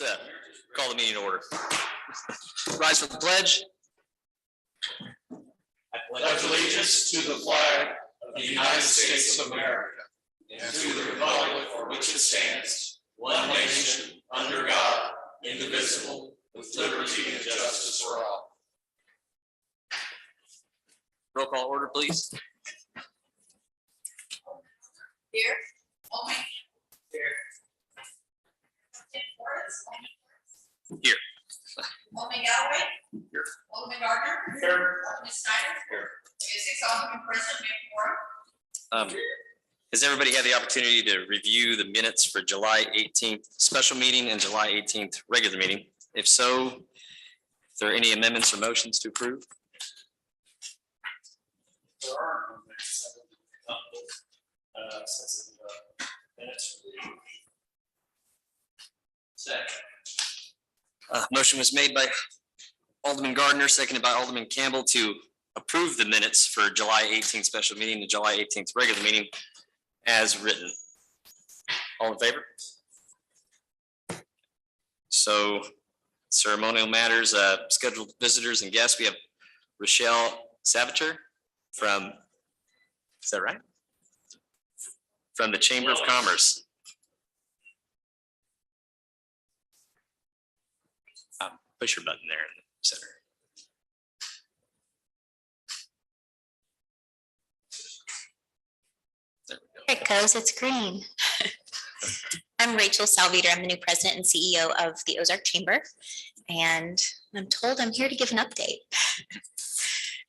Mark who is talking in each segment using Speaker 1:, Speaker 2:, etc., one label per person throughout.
Speaker 1: Let's call the meeting to order. Rise for the pledge.
Speaker 2: I pledge allegiance to the flag of the United States of America and to the republic for which it stands, one nation, under God, indivisible, with liberty and justice for all.
Speaker 1: Roll call order, please.
Speaker 3: Here. Alderman.
Speaker 2: Here.
Speaker 1: Here.
Speaker 3: Alderman Galloway.
Speaker 1: Here.
Speaker 3: Alderman Gardner.
Speaker 2: Here.
Speaker 3: Alderman Snyder.
Speaker 2: Here.
Speaker 3: Six Alderman present, Mayor Moore.
Speaker 1: Has everybody had the opportunity to review the minutes for July 18th special meeting and July 18th regular meeting? If so, if there are any amendments or motions to approve?
Speaker 2: There are since the minutes. Second.
Speaker 1: Motion was made by Alderman Gardner, seconded by Alderman Campbell to approve the minutes for July 18th special meeting and July 18th regular meeting as written. All in favor? So ceremonial matters, scheduled visitors and guests. We have Rochelle Sabater from, is that right? From the Chamber of Commerce. Push your button there in the center. There we go.
Speaker 4: It goes, it's green. I'm Rachel Salveter. I'm the new president and CEO of the Ozark Chamber, and I'm told I'm here to give an update.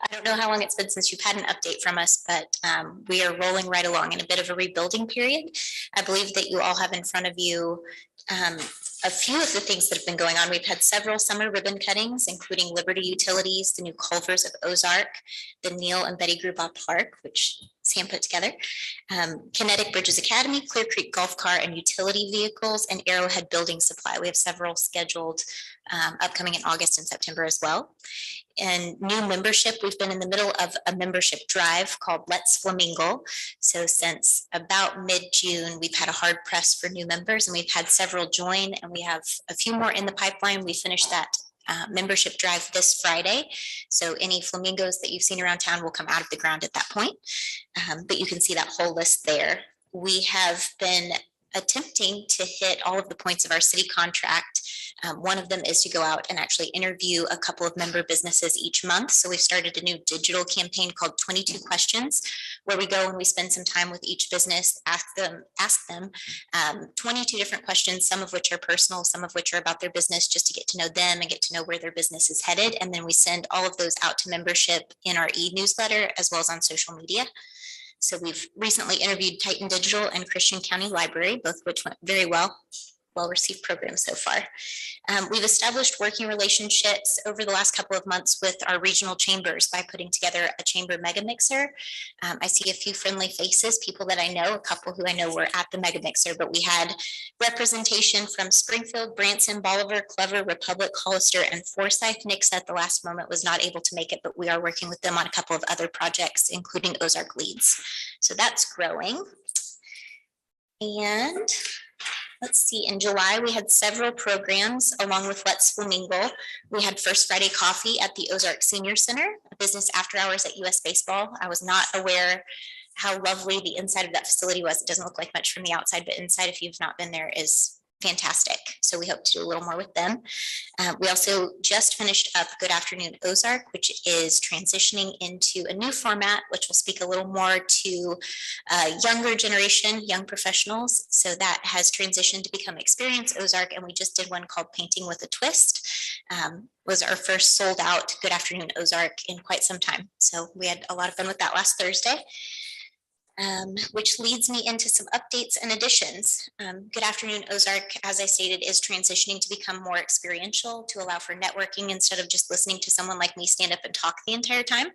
Speaker 4: I don't know how long it's been since you've had an update from us, but we are rolling right along in a bit of a rebuilding period. I believe that you all have in front of you a few of the things that have been going on. We've had several summer ribbon cuttings, including Liberty Utilities, the new Culvers of Ozark, the Neil and Betty Grubaugh Park, which Sam put together, Kinetic Bridges Academy, Clear Creek Golf Cart and Utility Vehicles, and Arrowhead Building Supply. We have several scheduled upcoming in August and September as well. And new membership, we've been in the middle of a membership drive called Let's Flamingo. So since about mid-June, we've had a hard press for new members, and we've had several join, and we have a few more in the pipeline. We finished that membership drive this Friday. So any flamingos that you've seen around town will come out of the ground at that point. But you can see that whole list there. We have been attempting to hit all of the points of our city contract. One of them is to go out and actually interview a couple of member businesses each month. So we've started a new digital campaign called 22 Questions, where we go and we spend some time with each business, ask them 22 different questions, some of which are personal, some of which are about their business, just to get to know them and get to know where their business is headed. And then we send all of those out to membership in our e-newsletter as well as on social media. So we've recently interviewed Titan Digital and Christian County Library, both which went very well-received programs so far. We've established working relationships over the last couple of months with our regional chambers by putting together a chamber mega mixer. I see a few friendly faces, people that I know, a couple who I know were at the mega mixer, but we had representation from Springfield, Branson, Bolivar, Clover, Republic, Hollister, and Forsyth. Nixa at the last moment was not able to make it, but we are working with them on a couple of other projects, including Ozark Leads. So that's growing. And let's see, in July, we had several programs along with Let's Flamingo. We had First Friday Coffee at the Ozark Senior Center, a business after hours at US Baseball. I was not aware how lovely the inside of that facility was. It doesn't look like much from the outside, but inside, if you've not been there, is fantastic. So we hope to do a little more with them. We also just finished up Good Afternoon Ozark, which is transitioning into a new format, which will speak a little more to younger generation, young professionals. So that has transitioned to become Experience Ozark. And we just did one called Painting with a Twist. Was our first sold out Good Afternoon Ozark in quite some time. So we had a lot of fun with that last Thursday. Which leads me into some updates and additions. Good Afternoon Ozark, as I stated, is transitioning to become more experiential to allow for networking instead of just listening to someone like me stand up and talk the entire time.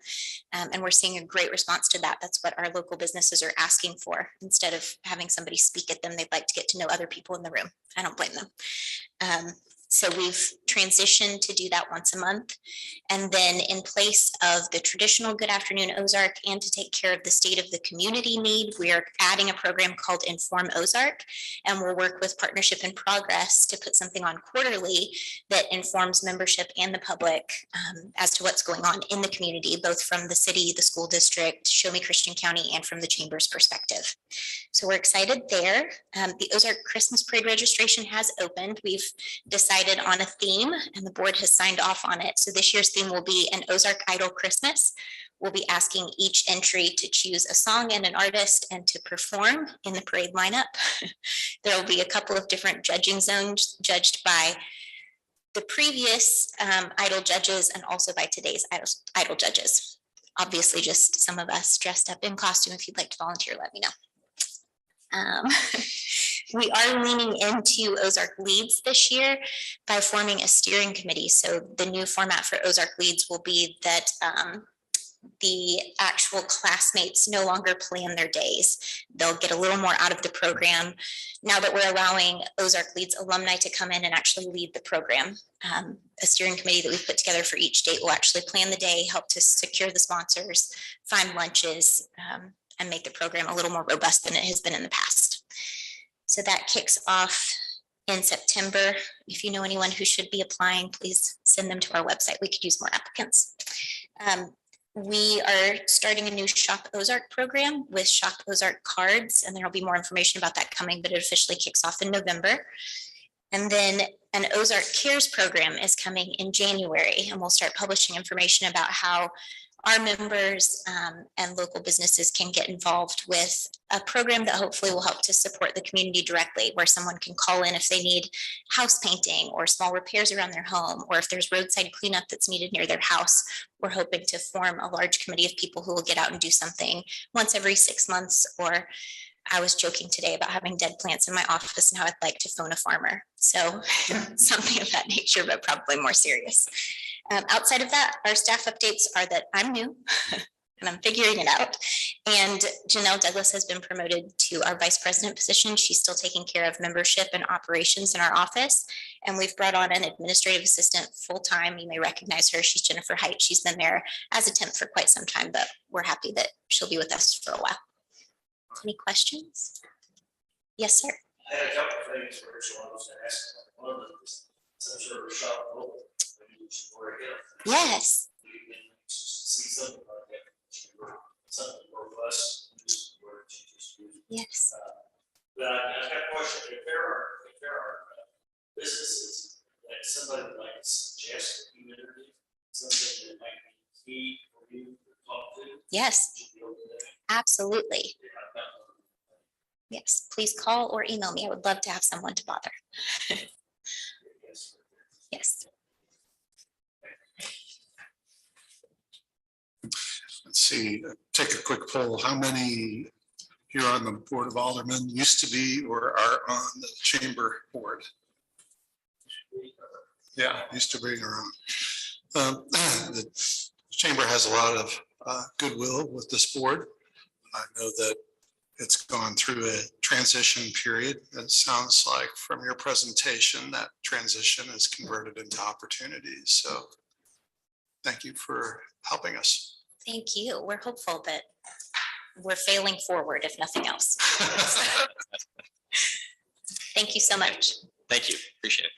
Speaker 4: And we're seeing a great response to that. That's what our local businesses are asking for. Instead of having somebody speak at them, they'd like to get to know other people in the room. I don't blame them. So we've transitioned to do that once a month. And then in place of the traditional Good Afternoon Ozark and to take care of the state of the community need, we are adding a program called Inform Ozark. And we'll work with Partnership in Progress to put something on quarterly that informs membership and the public as to what's going on in the community, both from the city, the school district, Show Me Christian County, and from the Chamber's perspective. So we're excited there. The Ozark Christmas Parade registration has opened. We've decided on a theme and the board has signed off on it. So this year's theme will be an Ozark Idol Christmas. We'll be asking each entry to choose a song and an artist and to perform in the parade lineup. There will be a couple of different judging zones judged by the previous Idol judges and also by today's Idol judges. Obviously, just some of us dressed up in costume. If you'd like to volunteer, let me know. We are leaning into Ozark Leads this year by forming a steering committee. So the new format for Ozark Leads will be that the actual classmates no longer plan their days. They'll get a little more out of the program now that we're allowing Ozark Leads alumni to come in and actually lead the program. A steering committee that we've put together for each date will actually plan the day, help to secure the sponsors, find lunches, and make the program a little more robust than it has been in the past. So that kicks off in September. If you know anyone who should be applying, please send them to our website. We could use more applicants. We are starting a new Shop Ozark program with Shop Ozark cards, and there'll be more information about that coming, but it officially kicks off in November. And then an Ozark Cares program is coming in January, and we'll start publishing information about how our members and local businesses can get involved with a program that hopefully will help to support the community directly, where someone can call in if they need house painting or small repairs around their home, or if there's roadside cleanup that's needed near their house. We're hoping to form a large committee of people who will get out and do something once every 6 months. Or I was joking today about having dead plants in my office and how I'd like to phone a farmer. So something of that nature, but probably more serious. Outside of that, our staff updates are that I'm new and I'm figuring it out. And Janelle Douglas has been promoted to our vice president position. She's still taking care of membership and operations in our office. And we've brought on an administrative assistant full-time. You may recognize her. She's Jennifer Height. She's been there as a temp for quite some time, but we're happy that she'll be with us for a while. Any questions? Yes, sir.
Speaker 2: I had a couple of things for Rachel I was gonna ask. One of them is some sort of shop role.
Speaker 4: Yes.
Speaker 2: You can see something like that, something robust.
Speaker 4: Yes.
Speaker 2: But I have a question. If there are businesses that somebody would like to suggest that you interview, something that might be key for you to talk to.
Speaker 4: Yes,
Speaker 2: would you be open to that?
Speaker 4: absolutely. Yes, please call or email me. I would love to have someone to bother. Yes.
Speaker 5: Let's see, take a quick poll. How many here on the Board of Aldermen used to be or are on the chamber board? Yeah, used to bring around. The chamber has a lot of goodwill with this board. I know that it's gone through a transition period. It sounds like from your presentation that transition is converted into opportunities. So thank you for helping us.
Speaker 4: Thank you. We're hopeful that we're failing forward, if nothing else. Thank you so much.
Speaker 1: Thank you. Appreciate it.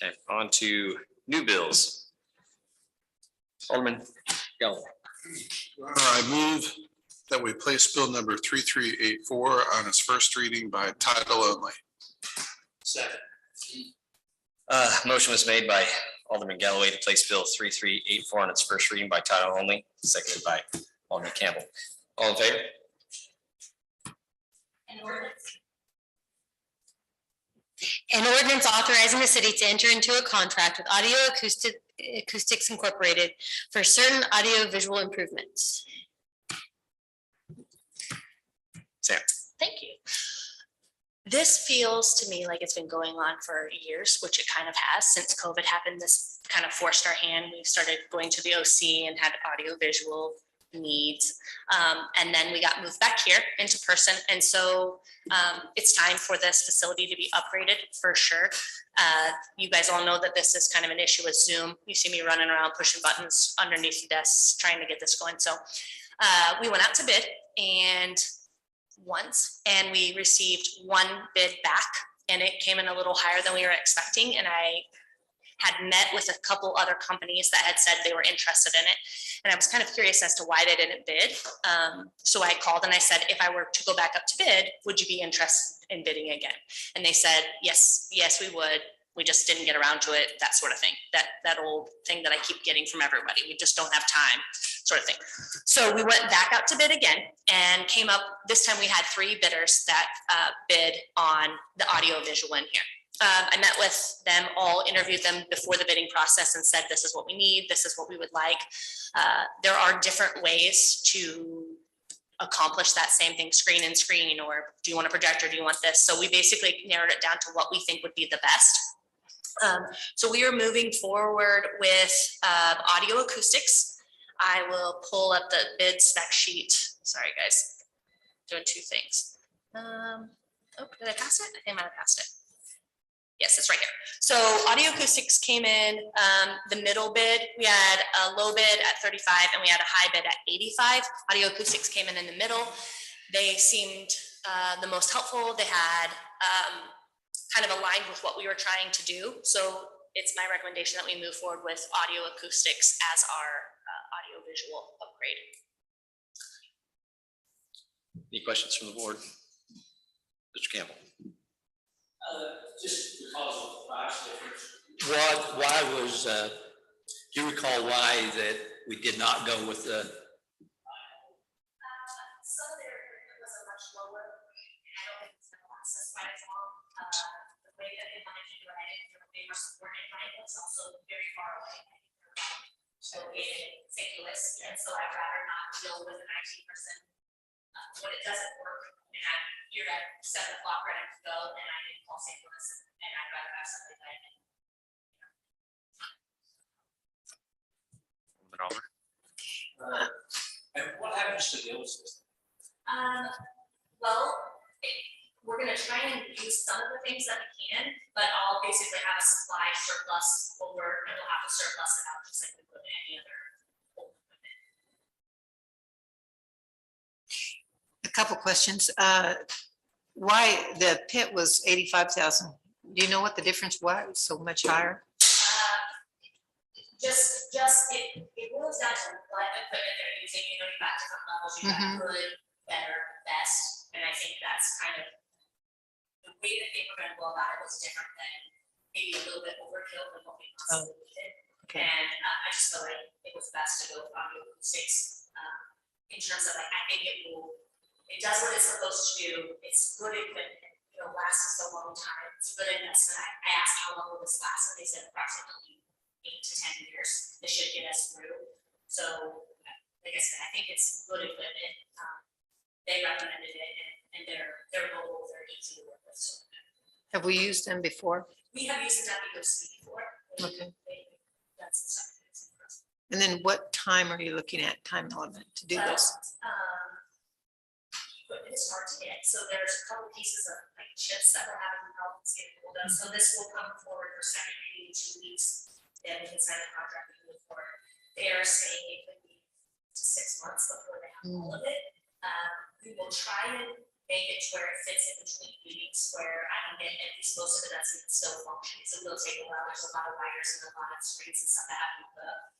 Speaker 1: Okay, on to new bills. Alderman Galloway.
Speaker 5: I move that we place bill number 3384 on its first reading by title only.
Speaker 2: Second.
Speaker 1: Motion was made by Alderman Galloway to place bill 3384 on its first reading by title only, seconded by Alderman Campbell. All in favor?
Speaker 6: An ordinance authorizing the city to enter into a contract with Audio Acoustics Incorporated for certain audio visual improvements.
Speaker 1: Sam.
Speaker 6: Thank you. This feels to me like it's been going on for years, which it kind of has since COVID happened. This kind of forced our hand. We started going to the OC and had audio visual
Speaker 7: needs. And then we got moved back here into person. And so it's time for this facility to be upgraded for sure. You guys all know that this is kind of an issue with Zoom. You see me running around pushing buttons underneath the desks trying to get this going. So we went out to bid and we received one bid back, and it came in a little higher than we were expecting. And I had met with a couple other companies that had said they were interested in it. And I was kind of curious as to why they didn't bid. So I called and I said, if I were to go back up to bid, would you be interested in bidding again? And they said, yes, we would. We just didn't get around to it, that sort of thing. That old thing that I keep getting from everybody. We just don't have time, sort of thing. So we went back out to bid again and came up, this time we had 3 bidders that bid on the audio visual in here. I met with them all, interviewed them before the bidding process and said, this is what we need, this is what we would like. There are different ways to accomplish that same thing, screen and screen, or do you want a projector, do you want this? So we basically narrowed it down to what we think would be the best. So we are moving forward with audio acoustics. I will pull up the bid spec sheet. Sorry guys, doing 2 things. Oh, did I pass it? I think I might have passed it. Yes, it's right here. So audio acoustics came in, the middle bid, we had a low bid at 35 and we had a high bid at 85. Audio acoustics came in the middle. They seemed the most helpful. They had kind of aligned with what we were trying to do. So it's my recommendation that we move forward with audio acoustics as our audio visual upgrade.
Speaker 1: Any questions from the board? Mr. Campbell.
Speaker 2: Just because of the price difference.
Speaker 8: Why was, do you recall why that we did not go with the?
Speaker 4: Some of their equipment was a much lower, and I don't think it's gonna last us quite as long. The way that they wanted to do it, I didn't feel like they were supported, and it was also very far away. So in St. Louis, and so I'd rather not deal with an IT person when it doesn't work, and you're at 7 o'clock ready to go, and I didn't call St. Louis, and I'd rather have something that I can.
Speaker 1: Moving over.
Speaker 2: And what happens to the old system?
Speaker 4: Well, we're gonna try and use some of the things that we can, but I'll basically have a supply surplus over, and we'll have to surplus it out just like we would any other old equipment.
Speaker 9: A couple questions. Why the pit was 85,000? Do you know what the difference was? So much higher?
Speaker 4: It boils down to what equipment they're using. You know, you've got different levels. You've got good, better, best, and I think that's kind of the way that they were gonna go about it was different than maybe a little bit overkill than what we possibly needed.
Speaker 9: Okay.
Speaker 4: And I just felt like it was best to go with audio acoustics in terms of like, I think it does what it's supposed to do. It's good equipment, it'll last us a long time. It's a good investment. I asked how long will this last, and they said approximately 8 to 10 years. This should get us through. So, like I said, I think it's good equipment. They recommended it, and they're mobile, they're easy to work with. So
Speaker 9: Have we used them before?
Speaker 4: we have used the WOC before.
Speaker 9: Okay.
Speaker 4: That's some stuff.
Speaker 9: And then what time are you looking at, time element to do this?
Speaker 4: Equipment is hard to get, so there's a couple pieces of like chips that we're having problems getting hold of. So this will come forward for second reading in 2 weeks. Then we can sign a contract and move forward. They are saying it could be to 6 months before they have all of it. We will try and make it to where it fits in between meetings where I can get at least most of it that's still functioning. So it will take a while. There's a lot of wires and a lot of screens and stuff that have to be.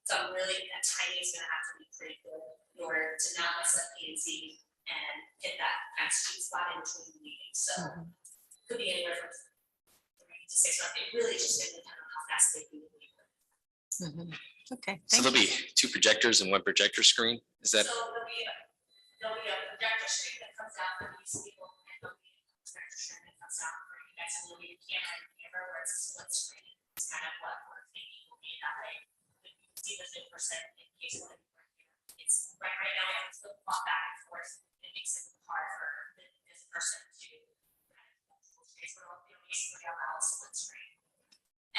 Speaker 4: So I'm really, that timing is gonna have to be pretty good in order to not mess up P&Z and hit that kind of sweet spot in between meetings. So could be anywhere from 3 to 6 months. It really just depends on how fast they do it.
Speaker 9: Okay.
Speaker 1: So there'll be 2 projectors and 1 projector screen. Is that?
Speaker 4: So there'll be a projector screen that comes out for these people, and there'll be a projector screen that comes out for you guys, and there'll be a camera where it's a split screen. It's kind of what we're thinking will be that way. You can see the 50% in case one of you are here. It's right now we have to flip flop back and forth. It makes it hard for this person to kind of multiple screens, but it'll be basically allow a split screen.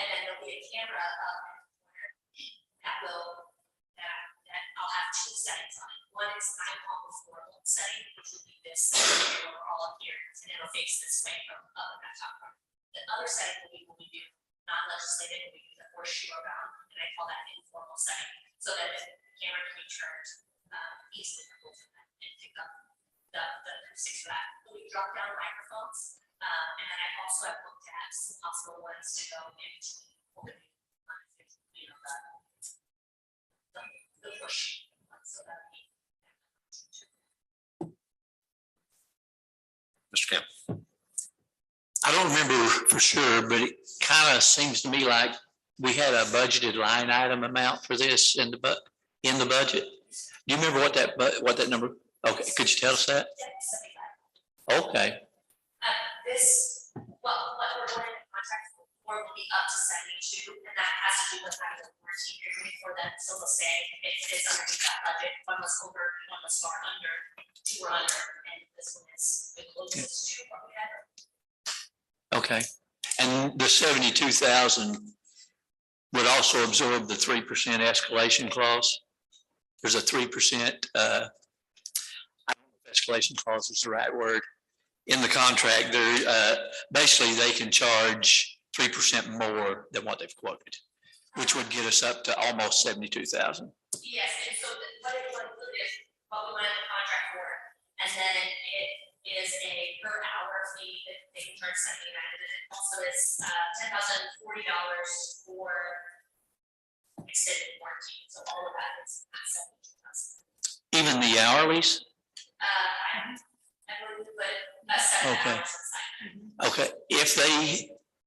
Speaker 4: And then there'll be a camera up in the corner that I'll have 2 settings on it. One
Speaker 7: is I'm on the floor setting, which would be this, when we're all up here, and it'll face this way from up in that top part. The other setting will be when we do non-legislative, we do the horseshoe around, and I call that informal setting, so that the camera can be turned easily from both of them and pick up the acoustics for that. We drop down microphones, and then I also have looked at some possible ones to go in between, you know, the push. So that
Speaker 1: Mr. Campbell.
Speaker 8: I don't remember for sure, but it kind of seems to me like we had a budgeted line item amount for this in the budget. Do you remember what that number? Okay, could you tell us that? Okay,
Speaker 7: this, well, what we're going to contract for will be up to 72, and that has to do with having a warranty period for them. So they'll say if it's underneath that budget, one was over, one was far under, two were under, and this one is the closest to what we had.
Speaker 8: okay. And the 72,000 would also absorb the 3% escalation clause. There's a 3%, I don't know if escalation clause is the right word. In the contract, they're basically they can charge 3% more than what they've quoted, which would get us up to almost 72,000.
Speaker 7: Yes, and so what it will include is what we want in the contract for, and then it is a per hour fee that they can charge 79, and then it also is $10,040 for extended warranty. So all of that is at 72,000.
Speaker 8: Even the hourlies?
Speaker 7: I believe, but 7
Speaker 8: Okay.
Speaker 7: hours inside.
Speaker 8: Okay,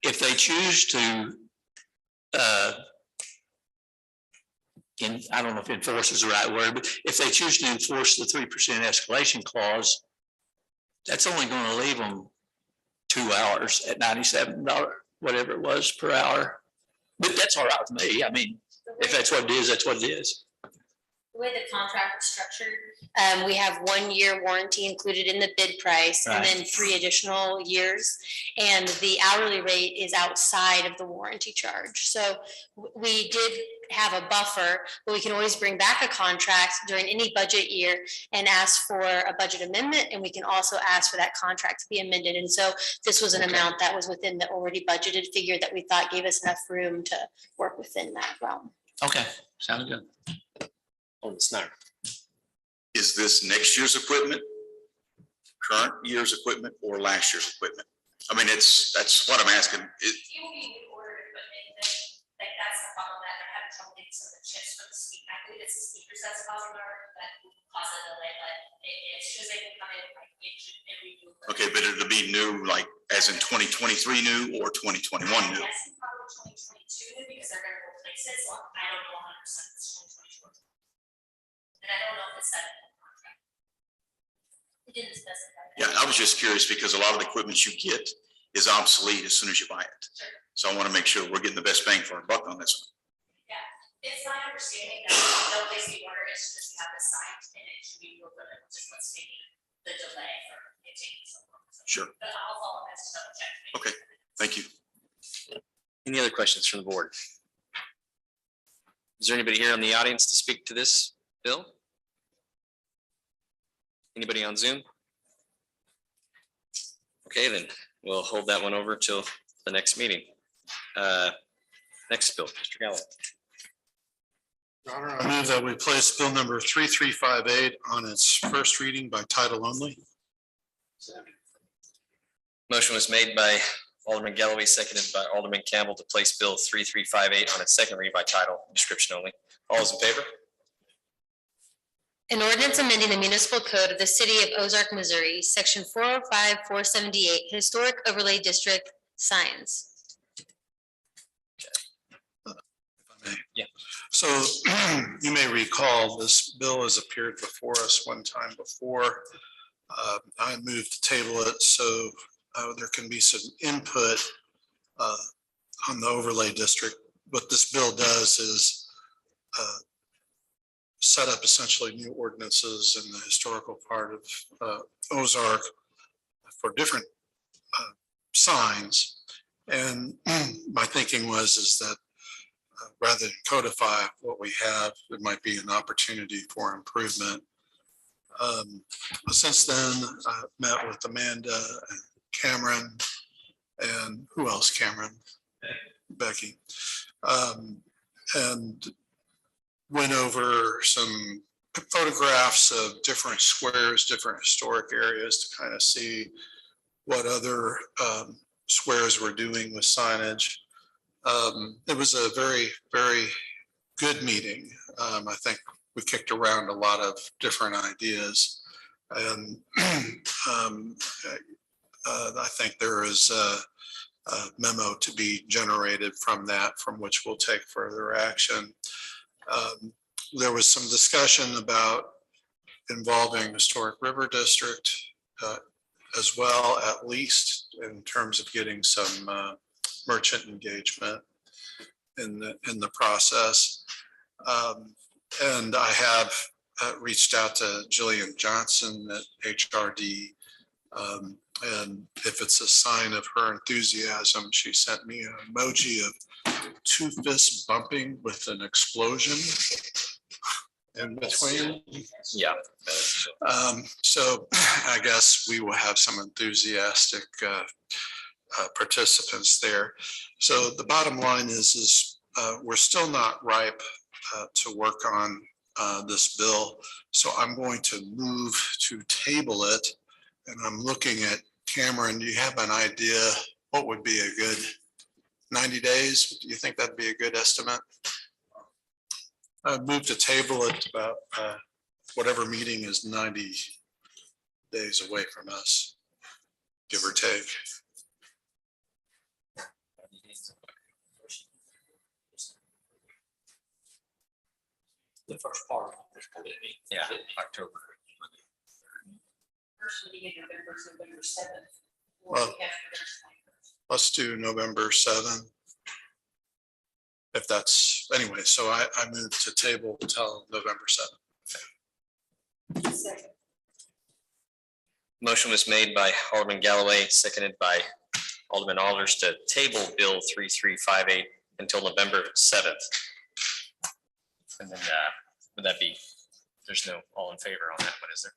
Speaker 8: if they choose to, I don't know if enforce is the right word, but if they choose to enforce the 3% escalation clause, that's only going to leave them 2 hours at $97, whatever it was per hour. But that's all right with me. I mean, if that's what it is, that's what it is.
Speaker 6: The way the contract is structured, we have 1 year warranty included in the bid price and then 3 additional years. And the hourly rate is outside of the warranty charge. So we did have a buffer, but we can always bring back a contract during any budget year and ask for a budget amendment. And we can also ask for that contract to be amended. And so this was an amount that was within the already budgeted figure that we thought gave us enough room to work within that realm.
Speaker 8: Okay, sounds good.
Speaker 1: Alderman Snyder.
Speaker 2: Is this next year's equipment, current year's equipment, or last year's equipment? I mean, that's what I'm asking.
Speaker 7: It will be new order equipment, like that's the problem that they're having trouble getting some of the chips for the speaker. I believe it's the speakers that's causing that cause a delay, but as soon as they can come in, like it should be new.
Speaker 2: Okay, but it'll be new, like as in 2023 new or 2021 new?
Speaker 7: Yes, probably 2022 because they're gonna replace it, so I don't know 100% it's 2022. And I don't know if it's set in the contract. It didn't specify that.
Speaker 2: Yeah, I was just curious because a lot of the equipment you get is obsolete as soon as you buy it.
Speaker 7: Sure.
Speaker 2: So I want to make sure we're getting the best bang for our buck on this one.
Speaker 7: Yeah, it's my understanding that they'll place the order, it's just have the site and it should be real good, just what's taking the delay for it taking so long. So,
Speaker 2: Sure.
Speaker 7: but I'll follow that to double check.
Speaker 2: Okay. Thank you.
Speaker 1: Any other questions from the board? Is there anybody here in the audience to speak to this bill? Anybody on Zoom? Okay, then we'll hold that one over till the next meeting. Next bill, Mr. Gallo.
Speaker 5: Your Honor, I move that we place bill number 3358 on its first reading by title only.
Speaker 1: Motion was made by Alderman Galloway, seconded by Alderman Campbell to place bill 3358 on its second read by title, description only. All those in favor?
Speaker 6: An ordinance amending the municipal code of the city of Ozark, Missouri, section 405-478, historic overlay district signs.
Speaker 5: If I may.
Speaker 1: Yeah.
Speaker 5: So you may recall this bill has appeared before us one time before. I moved to table it so there can be some input on the overlay district. What this bill does is set up essentially new ordinances in the historical part of Ozark for different signs. And my thinking is that rather than codify what we have, it might be an opportunity for improvement Since then, I met with Amanda and Cameron and who else, Cameron? Becky. And went over some photographs of different squares, different historic areas to kind of see what other squares were doing with signage. It was a very, very good meeting. I think we kicked around a lot of different ideas. And I think there is a memo to be generated from that, from which we'll take further action. There was some discussion about involving Historic River District as well, at least in terms of getting some merchant engagement in the process. And I have reached out to Jillian Johnson at HRD. And if it's a sign of her enthusiasm, she sent me an emoji of 2 fists bumping with an explosion in between.
Speaker 1: Yeah.
Speaker 5: So I guess we will have some enthusiastic participants there. So the bottom line is we're still not ripe to work on this bill. So I'm going to move to table it. And I'm looking at Cameron. Do you have an idea what would be a good 90 days? Do you think that'd be a good estimate? I've moved to table it about whatever meeting is 90 days away from us, give or take.
Speaker 8: The first part.
Speaker 1: Yeah, October.
Speaker 3: First meeting in November, November 7th.
Speaker 5: Well, let's do November 7th. If that's, anyway, so I moved to table until November 7th.
Speaker 1: Motion was made by Alderman Galloway, seconded by Alderman Alders to table Bill 3358 until November 7th. And then would that be, there's no all in favor on that one, is there?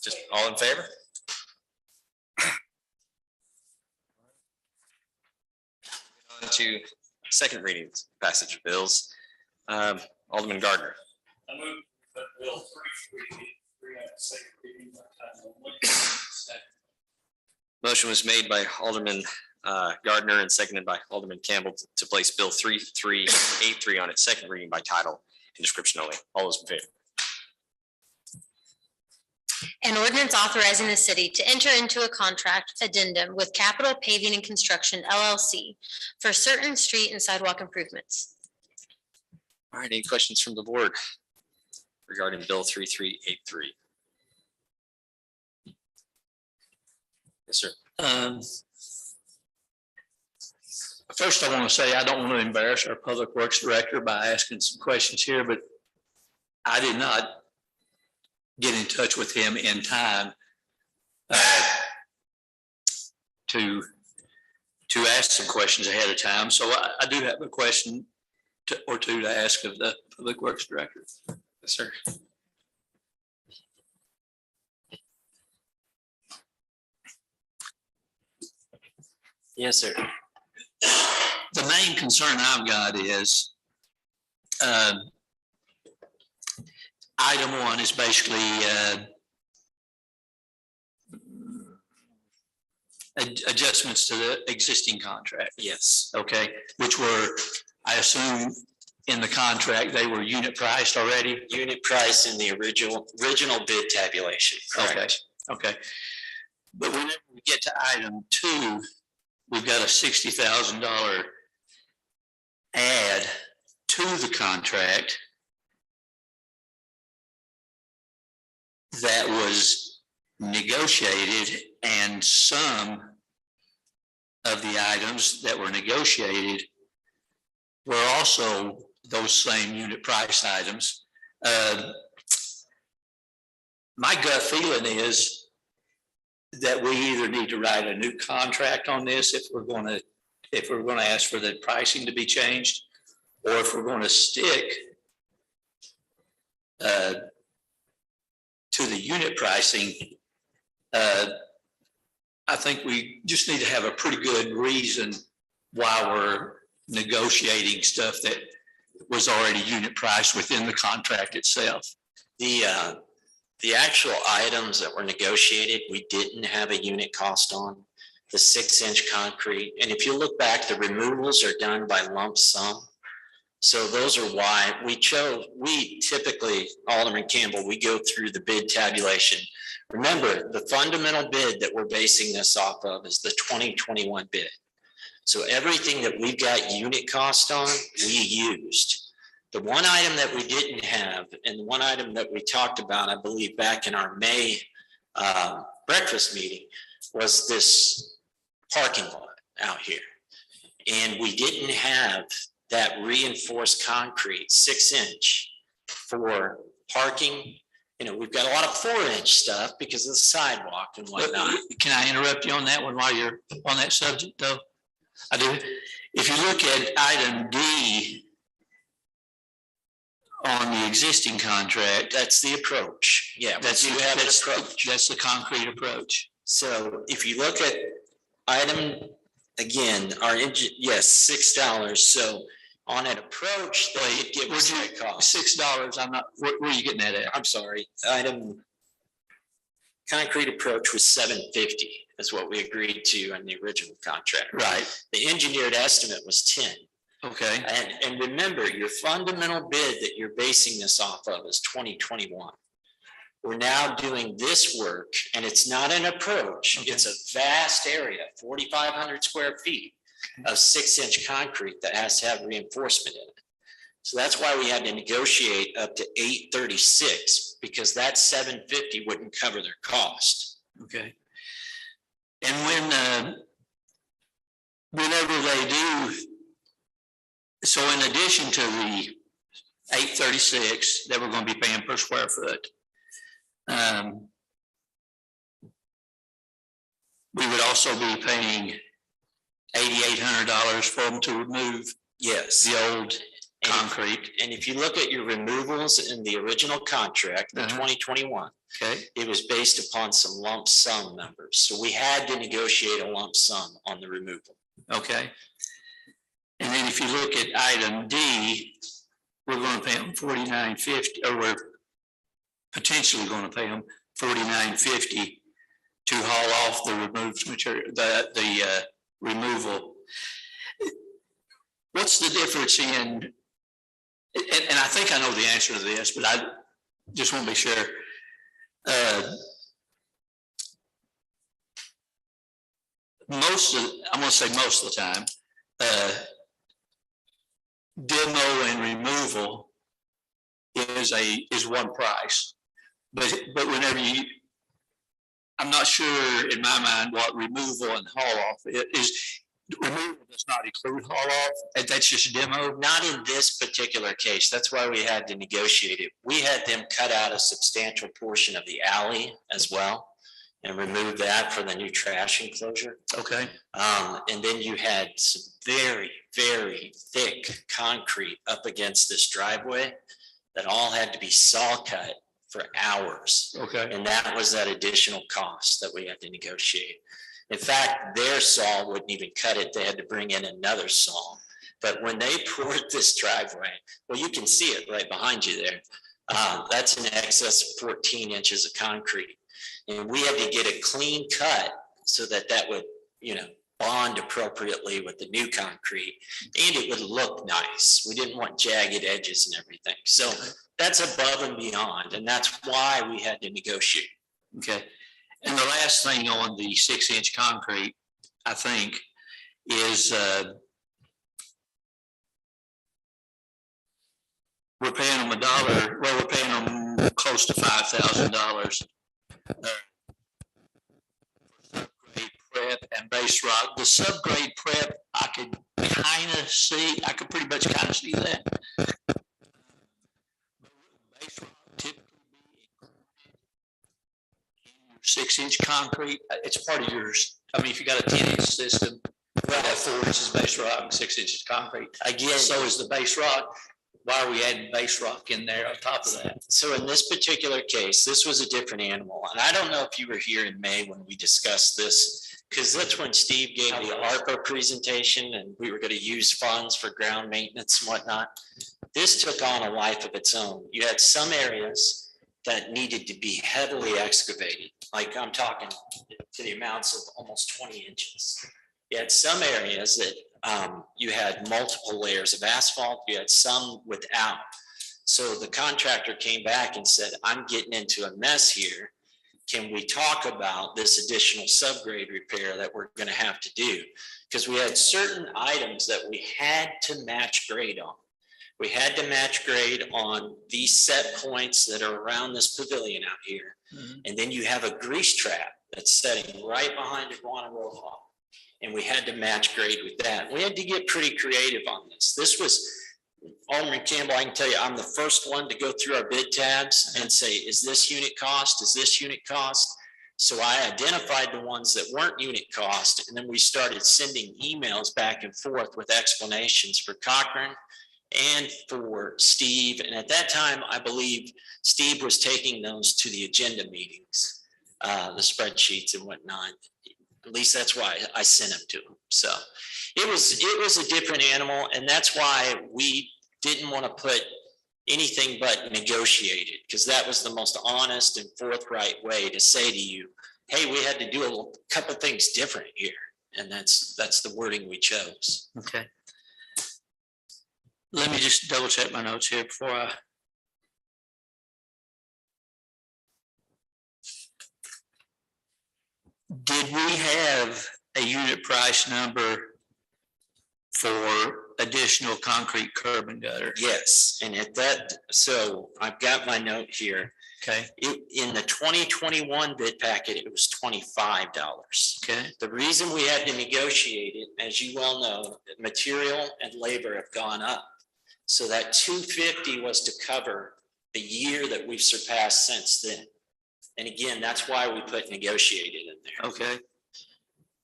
Speaker 1: Just all in favor? On to second readings, passage of bills. Alderman Gardner.
Speaker 2: I move that Bill 333 on second reading by title only.
Speaker 1: Motion was made by Alderman Gardner and seconded by Alderman Campbell to place Bill 3383 on its second reading by title and description only. All those in favor?
Speaker 6: An ordinance authorizing the city to enter into a contract addendum with Capital Paving and Construction LLC for certain street and sidewalk improvements.
Speaker 1: All right, any questions from the board regarding Bill 3383? Yes, sir.
Speaker 8: First, I want to say I don't want to embarrass our Public Works Director by asking some questions here, but I did not get in touch with him in time to ask some questions ahead of time. So I do have a question or two to ask of the Public Works Director.
Speaker 1: Yes, sir. Yes, sir.
Speaker 8: The main concern I've got is item 1 is basically adjustments to the existing contract.
Speaker 1: Yes.
Speaker 8: Okay, which were, I assume, in the contract, they were unit priced already?
Speaker 1: Unit price in the original bid tabulation. Correct.
Speaker 8: Okay. But whenever we get to item 2, we've got a $60,000 add to the contract that was negotiated, and some of the items that were negotiated were also those same unit price items. My gut feeling is that we either need to write a new contract on this if we're going to ask for the pricing to be changed, or if we're going to stick to the unit pricing, I think we just need to have a pretty good reason why we're negotiating stuff that was already unit priced within the contract itself.
Speaker 1: The actual items that were negotiated, we didn't have a unit cost on. The 6-inch concrete, and if you look back, the removals are done by lump sum. So those are why we typically, Alderman Campbell, we go through the bid tabulation. Remember, the fundamental bid that we're basing this off of is the 2021 bid. So everything that we've got unit cost on, we used. The one item that we didn't have, and the one item that we talked about, I believe back in our May breakfast meeting, was this parking lot out here. And we didn't have that reinforced concrete 6-inch for parking. You know, we've got a lot of 4-inch stuff because of the sidewalk and whatnot.
Speaker 8: Can I interrupt you on that one while you're on that subject though? I do. If you look at item D on the existing contract,
Speaker 1: That's the approach. Yeah,
Speaker 8: that's
Speaker 1: you have an approach.
Speaker 8: That's the concrete approach.
Speaker 1: So if you look at item, again, yes, $6. So on an approach, they give us that cost.
Speaker 8: $6. I'm not, where are you getting that at?
Speaker 1: I'm sorry, item concrete approach was $750. That's what we agreed to in the original contract.
Speaker 8: Right.
Speaker 1: The engineered estimate was 10.
Speaker 8: Okay.
Speaker 1: And remember, your fundamental bid that you're basing this off of is 2021. We're now doing this work, and it's not an approach.
Speaker 8: Okay.
Speaker 1: It's a vast area, 4,500 square feet of 6-inch concrete that has to have reinforcement in it. So that's why we had to negotiate up to 836, because that 750 wouldn't cover their cost.
Speaker 8: Okay. And whenever they do, so in addition to the 836 that we're going to be paying per square foot, we would also be paying $8,800 for them to remove
Speaker 1: Yes.
Speaker 8: the old concrete.
Speaker 1: And if you look at your removals in the original contract, the 2021,
Speaker 8: Okay.
Speaker 1: it was based upon some lump sum numbers. So we had to negotiate a lump sum on the removal.
Speaker 8: Okay. And then if you look at item D, we're going to pay them $49.50, or we're potentially going to pay them $49.50 to haul off the removed material, the removal. What's the difference in, and I think I know the answer to this, but I just want to be sure. I'm going to say most of the time, demo and removal is one price, but whenever I'm not sure in my mind what removal and haul off is. Removal does not include haul off. That's just demo.
Speaker 1: Not in this particular case. That's why we had to negotiate it. We had them cut out a substantial portion of the alley as well and remove that for the new trash enclosure.
Speaker 8: Okay.
Speaker 1: And then you had some very, very thick concrete up against this driveway that all had to be saw cut for hours.
Speaker 8: Okay.
Speaker 1: And that was that additional cost that we had to negotiate. In fact, their saw wouldn't even cut it. They had to bring in another saw. But when they poured this driveway, well, you can see it right behind you there. That's in excess of 14 inches of concrete. And we had to get a clean cut so that would, bond appropriately with the new concrete, and it would look nice. We didn't want jagged edges and everything. So that's above and beyond, and that's why we had to negotiate.
Speaker 8: Okay. And the last thing on the 6-inch concrete, I think, is we're paying them $1. Well, we're paying them close to $5,000. Subgrade prep and base rock. The subgrade prep, I could pretty much kind of see that. Base rock typically 6-inch concrete, it's part of yours. I mean, if you got a 10-inch system, you have 4 inches base rock and 6 inches concrete.
Speaker 1: Again,
Speaker 8: So is the base rock. why are we adding base rock in there on top of that?
Speaker 10: So in this particular case, this was a different animal. And I don't know if you were here in May when we discussed this, because that's when Steve gave the ARPA presentation and we were going to use funds for ground maintenance and whatnot. This took on a life of its own. You had some areas that needed to be heavily excavated. Like I'm talking to the amounts of almost 20 inches. You had some areas that you had multiple layers of asphalt, you had some without. So the contractor came back and said, I'm getting into a mess here. Can we talk about this additional subgrade repair that we're going to have to do? Because we had certain items that we had to match grade on. We had to match grade on these set points that are around this pavilion out here.
Speaker 8: Mhm.
Speaker 10: And then you have a grease trap that's setting right behind Iguana Roja. And we had to match grade with that. We had to get pretty creative on this. This was, Alderman Campbell, I can tell you, I'm the first one to go through our bid tabs and say, is this unit cost? Is this unit cost? So I identified the ones that weren't unit cost. And then we started sending emails back and forth with explanations for Cochran and for Steve. And at that time, I believe Steve was taking those to the agenda meetings, the spreadsheets and whatnot. At least that's why I sent them to him. So it was a different animal. And that's why we didn't want to put anything but negotiated, because that was the most honest and forthright way to say to you, hey, we had to do a couple things different here. And that's the wording we chose.
Speaker 8: Okay. Let me just double check my notes here before I. Did we have a unit price number for additional concrete curb and gutter?
Speaker 10: Yes, and at that, so I've got my note here.
Speaker 8: Okay,
Speaker 10: In the 2021 bid packet, it was $25.
Speaker 8: okay,
Speaker 10: The reason we had to negotiate it, as you well know, material and labor have gone up. So that 250 was to cover the year that we've surpassed since then. And again, that's why we put negotiated in there.
Speaker 8: okay.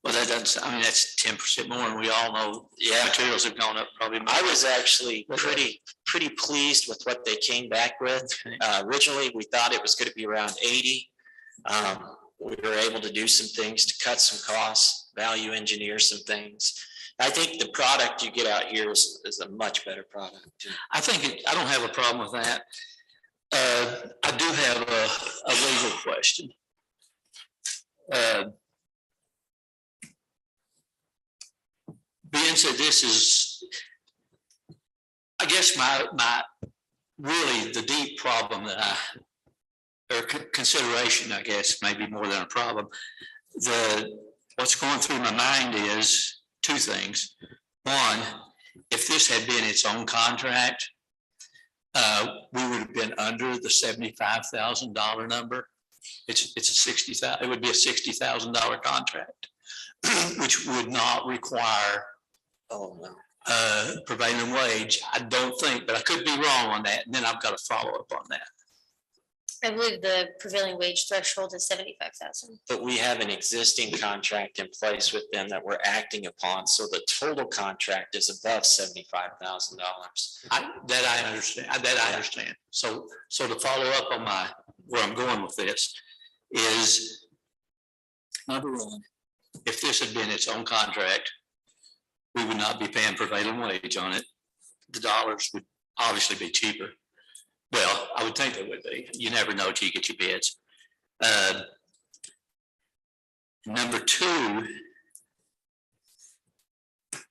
Speaker 8: Well, that doesn't, I mean, that's 10% more, and we all know, yeah, materials have gone up probably more.
Speaker 10: I was actually pretty pleased with what they came back with.
Speaker 8: Okay.
Speaker 10: Originally, we thought it was going to be around 80. We were able to do some things to cut some costs, value engineer some things. I think the product you get out here is a much better product.
Speaker 8: I think, I don't have a problem with that. I do have a legal question. Being said, this is, I guess my really the deep problem that or consideration, I guess, maybe more than a problem. What's going through my mind is two things. One, if this had been its own contract, we would have been under the $75,000 number. It's a 60,000. It would be a $60,000 contract, which would not require prevailing wage. I don't think, but I could be wrong on that. And then I've got to follow up on that.
Speaker 6: I believe the prevailing wage threshold is 75,000.
Speaker 10: But we have an existing contract in place with them that we're acting upon. So the total contract is above $75,000.
Speaker 8: That I understand. So to follow up on where I'm going with this is, number one, if this had been its own contract, we would not be paying prevailing wage on it. The dollars would obviously be cheaper. Well, I would think they would be. You never know till you get your bids. Number two,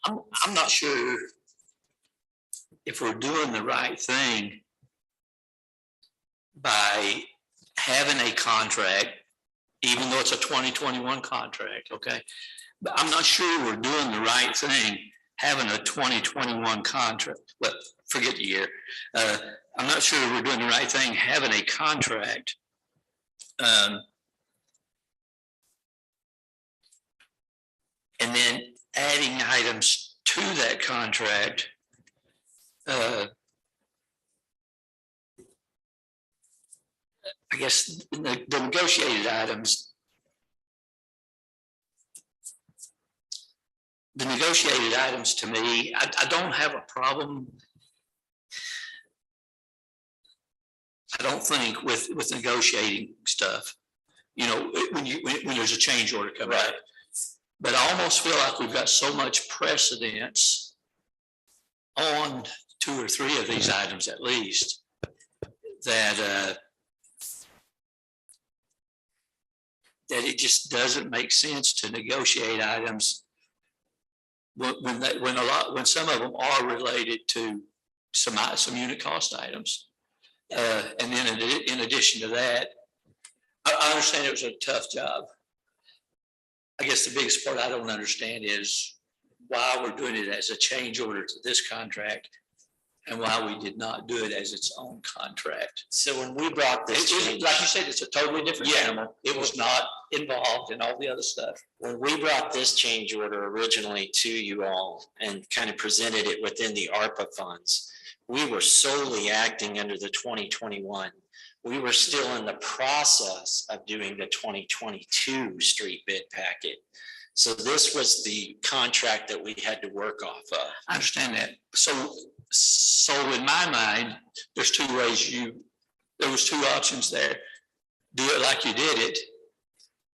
Speaker 8: I'm not sure if we're doing the right thing by having a contract, even though it's a 2021 contract, okay? But I'm not sure we're doing the right thing having a 2021 contract. But forget the year. I'm not sure we're doing the right thing having a contract. And then adding items to that contract. I guess the negotiated items. The negotiated items to me, I don't have a problem I don't think with negotiating stuff, you know, when there's a change order coming up. But I almost feel like we've got so much precedence on 2 or 3 of these items at least, that it just doesn't make sense to negotiate items when some of them are related to some unit cost items. And then in addition to that, I understand it was a tough job. I guess the biggest part I don't understand is why we're doing it as a change order to this contract and why we did not do it as its own contract.
Speaker 10: So when we brought this,
Speaker 8: Like you said, it's a totally different animal. It was not involved in all the other stuff.
Speaker 10: when we brought this change order originally to you all and kind of presented it within the ARPA funds, we were solely acting under the 2021. We were still in the process of doing the 2022 street bid packet. So this was the contract that we had to work off of.
Speaker 8: I understand that. So in my mind, there's 2 ways there was 2 options there. Do it like you did it,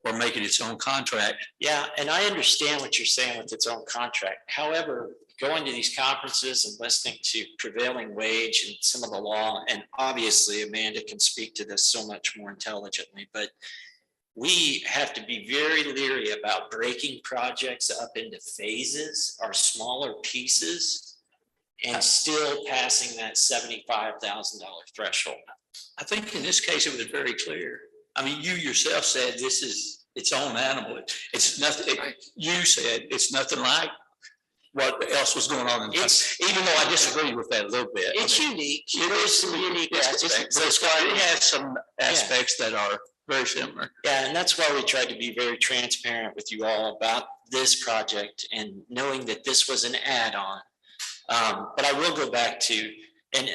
Speaker 8: or make it its own contract.
Speaker 10: Yeah, and I understand what you're saying with its own contract. However, going to these conferences and listening to prevailing wage and some of the law, and obviously Amanda can speak to this so much more intelligently, but we have to be very leery about breaking projects up into phases or smaller pieces and still passing that $75,000 threshold.
Speaker 8: I think in this case, it was very clear. I mean, you yourself said this is its own animal. It's nothing, you said it's nothing like what else was going on in the country, even though I disagree with that a little bit.
Speaker 10: It's unique. It is some unique aspects.
Speaker 8: But it has some aspects that are very similar.
Speaker 10: Yeah, and that's why we tried to be very transparent with you all about this project and knowing that this was an add-on. But I will go back to, and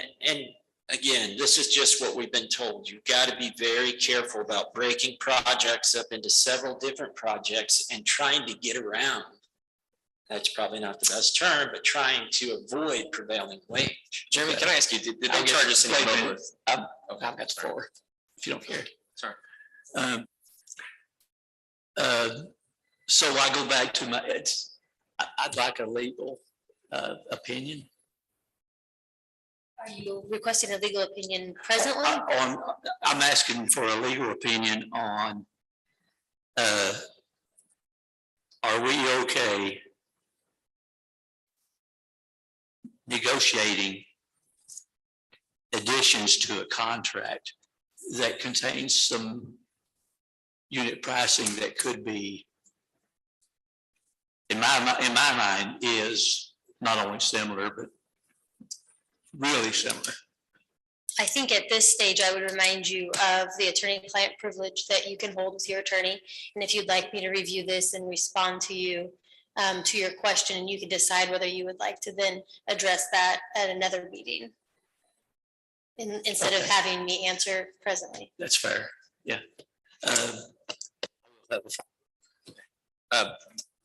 Speaker 10: again, this is just what we've been told. You've got to be very careful about breaking projects up into several different projects and trying to get around. That's probably not the best term, but trying to avoid prevailing wage.
Speaker 1: Jeremy, can I ask you, did they charge us any mobile?
Speaker 8: I've got 4, if you don't care.
Speaker 1: Sorry.
Speaker 8: So I go back to I'd like a legal opinion
Speaker 6: Are you requesting a legal opinion presently?
Speaker 8: I'm asking for a legal opinion on, are we okay negotiating additions to a contract that contains some unit pricing that could be, in my mind, is not only similar, but really similar.
Speaker 6: I think at this stage, I would remind you of the attorney-client privilege that you can hold with your attorney. And if you'd like me to review this and respond to you, to your question, and you can decide whether you would like to then address that at another meeting instead of having me answer presently.
Speaker 8: That's fair. Yeah.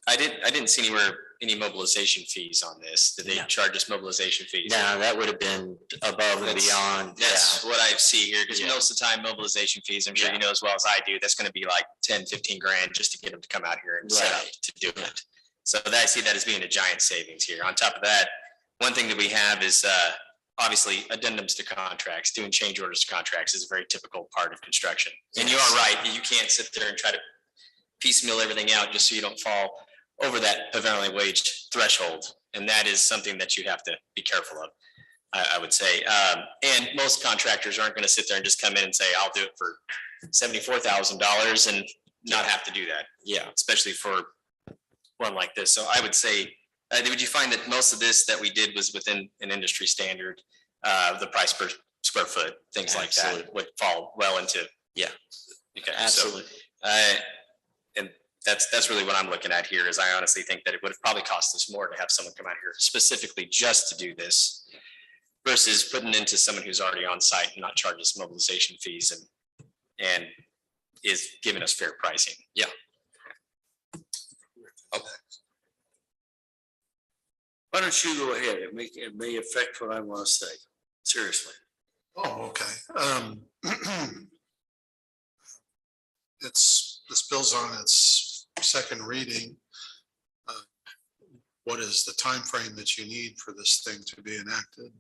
Speaker 1: I didn't see anywhere any mobilization fees on this. Did they charge us mobilization fees?
Speaker 10: No, that would have been above and beyond.
Speaker 1: That's what I see here, because most of the time mobilization fees, I'm sure you know as well as I do, that's going to be like 10, 15 grand just to get them to come out here and set up to do it. So I see that as being a giant savings here. On top of that, one thing that we have is obviously addendums to contracts. Doing change orders to contracts is a very typical part of construction. And you are right, you can't sit there and try to piecemeal everything out just so you don't fall over that prevailing wage threshold. And that is something that you have to be careful of, I would say. And most contractors aren't going to sit there and just come in and say, I'll do it for $74,000 and not have to do that. Yeah, especially for one like this. So I would say, would you find that most of this that we did was within an industry standard, the price per square foot, things like that would fall well into? Yeah. Okay.
Speaker 10: Absolutely.
Speaker 1: So, and that's really what I'm looking at here is I honestly think that it would have probably cost us more to have someone come out here specifically just to do this versus putting into someone who's already on site and not charge us mobilization fees and is giving us fair pricing. Yeah.
Speaker 2: Okay. Why don't you go ahead? It may affect what I want to say. Seriously.
Speaker 5: Oh, okay. this bill's on its second reading. What is the time frame that you need for this thing to be enacted?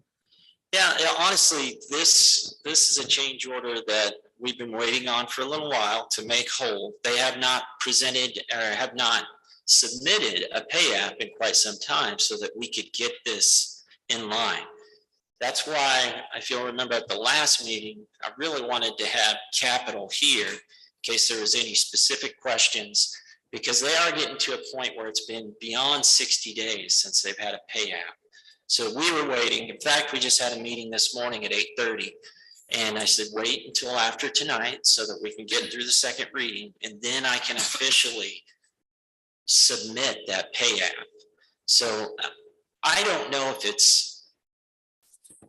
Speaker 10: Yeah, honestly, this is a change order that we've been waiting on for a little while to make whole. They have not presented or have not submitted a pay app in quite some time so that we could get this in line. That's why I remember at the last meeting, I really wanted to have capital here in case there was any specific questions, because they are getting to a point where it's been beyond 60 days since they've had a pay app. So we were waiting. In fact, we just had a meeting this morning at 8:30. And I said, wait until after tonight so that we can get through the second reading, and then I can officially submit that pay app. So I don't know if it's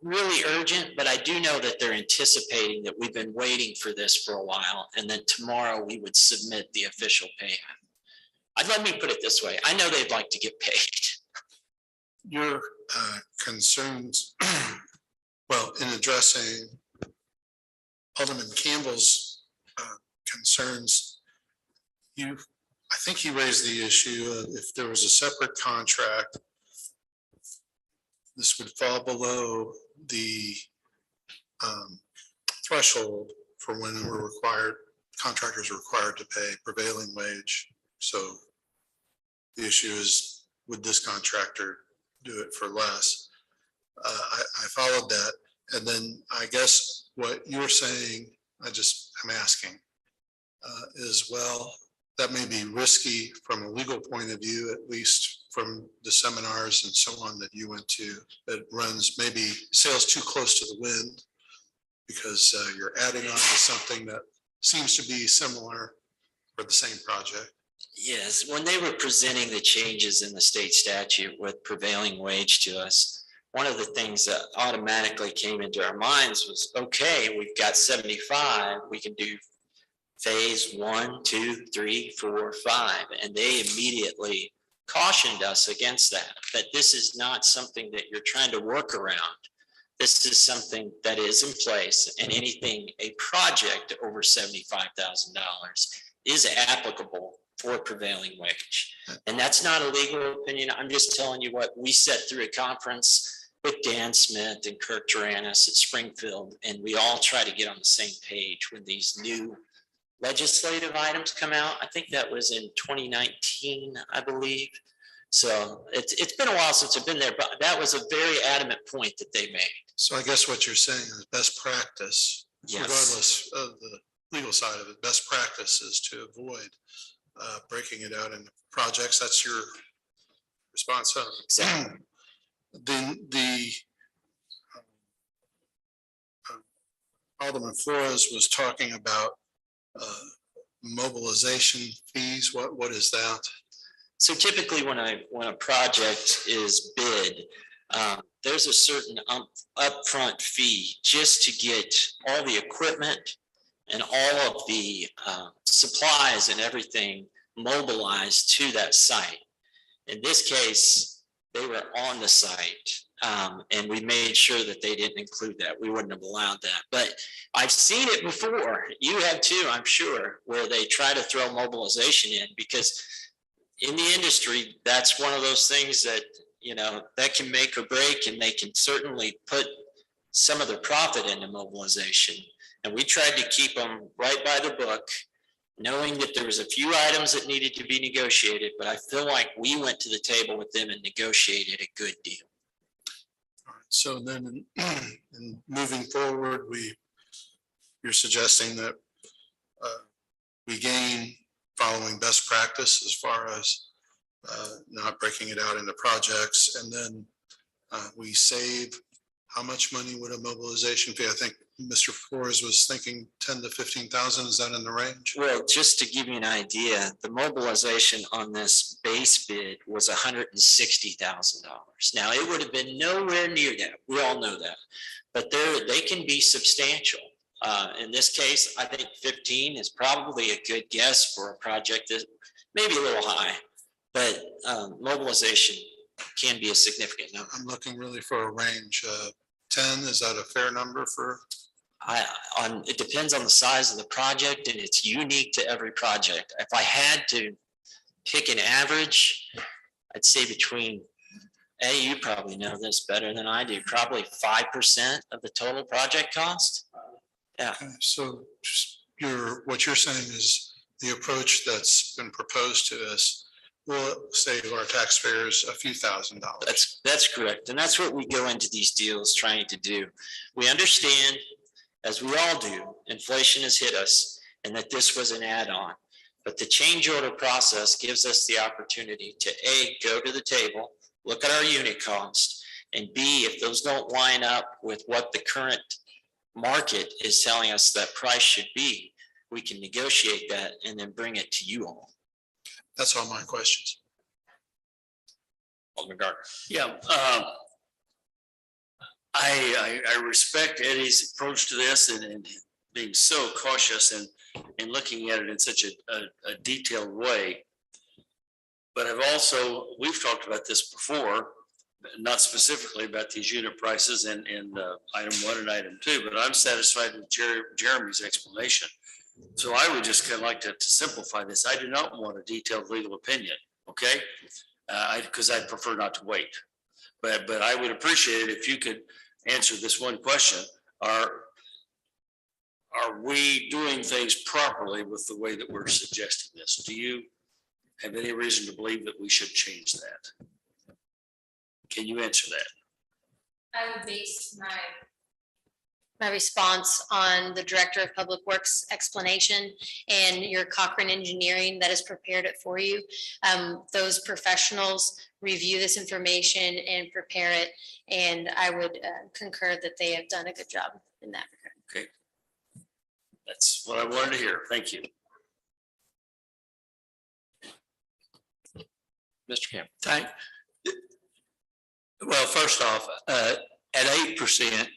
Speaker 10: really urgent, but I do know that they're anticipating that we've been waiting for this for a while, and then tomorrow we would submit the official pay app. Let me put it this way. I know they'd like to get paid.
Speaker 5: Your concerns, well, in addressing Alderman Campbell's concerns, I think you raised the issue of if there was a separate contract, this would fall below the threshold for when contractors are required to pay prevailing wage. So the issue is, would this contractor do it for less? I followed that. And then I guess what you're saying, I'm asking, is, well, that may be risky from a legal point of view, at least from the seminars and so on that you went to, that runs, maybe sails too close to the wind because you're adding on to something that seems to be similar for the same project.
Speaker 10: Yes, when they were presenting the changes in the state statute with prevailing wage to us, one of the things that automatically came into our minds was, okay, we've got 75, we can do phase 1, 2, 3, 4, 5. And they immediately cautioned us against that this is not something that you're trying to work around. This is something that is in place, and a project over $75,000 is applicable for prevailing wage. And that's not a legal opinion. I'm just telling you what we set through a conference with Dan Smith and Kirk Duranis at Springfield, and we all try to get on the same page when these new legislative items come out. I think that was in 2019, I believe. So it's been a while since I've been there, but that was a very adamant point that they made.
Speaker 5: So I guess what you're saying is best practice,
Speaker 10: Yes.
Speaker 5: regardless of the legal side of it, best practice is to avoid breaking it out into projects. That's your response.
Speaker 10: Exactly.
Speaker 5: The Alderman Flores was talking about mobilization fees. What is that?
Speaker 10: So typically when a project is bid, there's a certain upfront fee just to get all the equipment and all of the supplies and everything mobilized to that site. In this case, they were on the site, and we made sure that they didn't include that. We wouldn't have allowed that. But I've seen it before. You have too, I'm sure, where they try to throw mobilization in, because in the industry, that's one of those things that, that can make or break, and they can certainly put some of their profit into mobilization. And we tried to keep them right by the book, knowing that there was a few items that needed to be negotiated, but I feel like we went to the table with them and negotiated a good deal.
Speaker 5: All right, so then in moving forward, you're suggesting that we gain following best practice as far as not breaking it out into projects, and then we save how much money would a mobilization fee? I think Mr. Flores was thinking 10 to 15,000. Is that in the range?
Speaker 10: Well, just to give you an idea, the mobilization on this base bid was $160,000. Now, it would have been nowhere near that. We all know that, but they can be substantial. In this case, I think 15 is probably a good guess for a project that maybe a little high, but mobilization can be a significant number.
Speaker 5: I'm looking really for a range. 10, is that a fair number for?
Speaker 10: It depends on the size of the project and it's unique to every project. If I had to pick an average, I'd say between, you probably know this better than I do, probably 5% of the total project cost.
Speaker 5: Okay, so just what you're saying is the approach that's been proposed to us will save our taxpayers a few $1,000s.
Speaker 10: That's correct. And that's what we go into these deals trying to do. We understand, as we all do, inflation has hit us and that this was an add-on. But the change order process gives us the opportunity to A, go to the table, look at our unit cost, and B, if those don't line up with what the current market is telling us that price should be, we can negotiate that and then bring it to you all.
Speaker 5: That's all my questions.
Speaker 1: Alderman Gardner.
Speaker 2: Yeah, I respect Eddie's approach to this and being so cautious and looking at it in such a detailed way. But we've talked about this before, not specifically about these unit prices in item 1 and item 2, but I'm satisfied with Jeremy's explanation. So I would just kind of like to simplify this. I do not want a detailed legal opinion, okay? Because I'd prefer not to wait. But I would appreciate it if you could answer this one question. Are we doing things properly with the way that we're suggesting this? Do you have any reason to believe that we should change that? Can you answer that?
Speaker 6: I would base my response on the Director of Public Works explanation and your Cochrane Engineering that has prepared it for you. Those professionals review this information and prepare it, and I would concur that they have done a good job in that regard.
Speaker 2: Okay. That's what I wanted to hear. Thank you.
Speaker 1: Mr. Campbell.
Speaker 8: Well, first off, at 8%,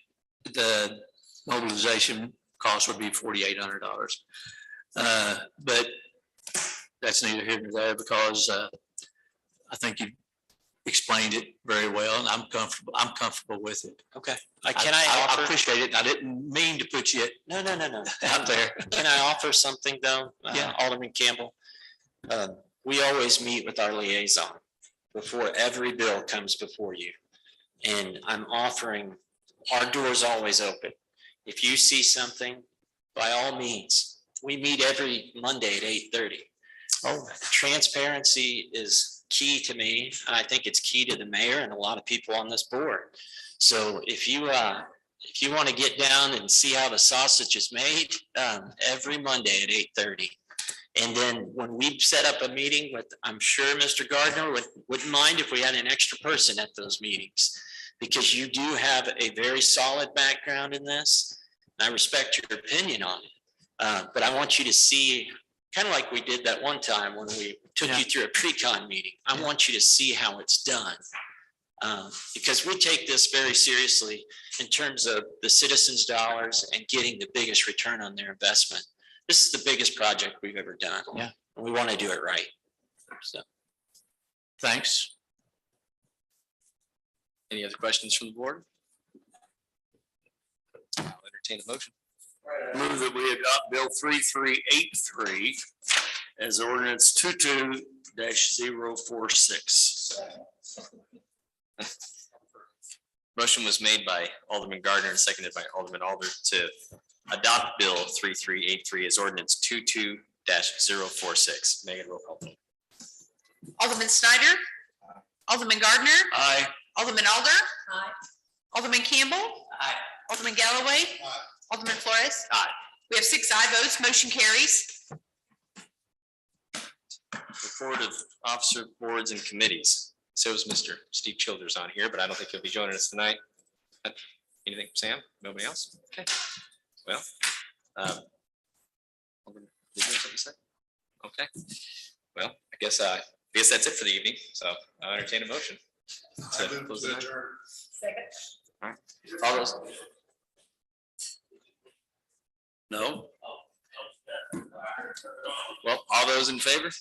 Speaker 8: the mobilization cost would be $4,800. But that's neither here nor there because I think you explained it very well, and I'm comfortable with it.
Speaker 10: Okay.
Speaker 8: I
Speaker 10: I
Speaker 8: appreciate it. I didn't mean to put you
Speaker 10: No.
Speaker 8: out there.
Speaker 10: Can I offer something though?
Speaker 8: Yeah.
Speaker 10: Alderman Campbell? We always meet with our liaison before every bill comes before you. And I'm offering, our door's always open. If you see something, by all means, we meet every Monday at 8:30. Oh, transparency is key to me, and I think it's key to the mayor and a lot of people on this board. So if you want to get down and see how the sausage is made, every Monday at 8:30. And then when we set up a meeting with, I'm sure Mr. Gardner wouldn't mind if we had an extra person at those meetings, because you do have a very solid background in this. And I respect your opinion on it. But I want you to see, kind of like we did that one time when we took you through a pre-con meeting. I want you to see how it's done. Because we take this very seriously in terms of the citizens' dollars and getting the biggest return on their investment. This is the biggest project we've ever done.
Speaker 8: Yeah.
Speaker 10: And we want to do it right. So.
Speaker 8: Thanks.
Speaker 1: Any other questions from the board? I'll entertain a motion.
Speaker 2: Move that we adopt Bill 3383 as ordinance 22-046.
Speaker 1: Motion was made by Alderman Gardner and seconded by Alderman Alder to adopt Bill 3383 as ordinance 22-046. Megan, roll call.
Speaker 3: Alderman Snyder. Alderman Gardner.
Speaker 2: Aye.
Speaker 3: Alderman Alder. Alderman Campbell.
Speaker 1: Aye.
Speaker 3: Alderman Galloway. Alderman Flores.
Speaker 1: Aye.
Speaker 3: We have 6 aye votes. Motion carries.
Speaker 1: Report of officer boards and committees. So is Mr. Steve Childers on here, but I don't think he'll be joining us tonight. Anything, Sam? Nobody else? Okay. Well, Alderman, did you have something to say? Okay. Well, I guess that's it for the evening. So I'll entertain a motion.
Speaker 5: Second.
Speaker 1: All right. All those.
Speaker 2: No.
Speaker 1: Well, all those in favor?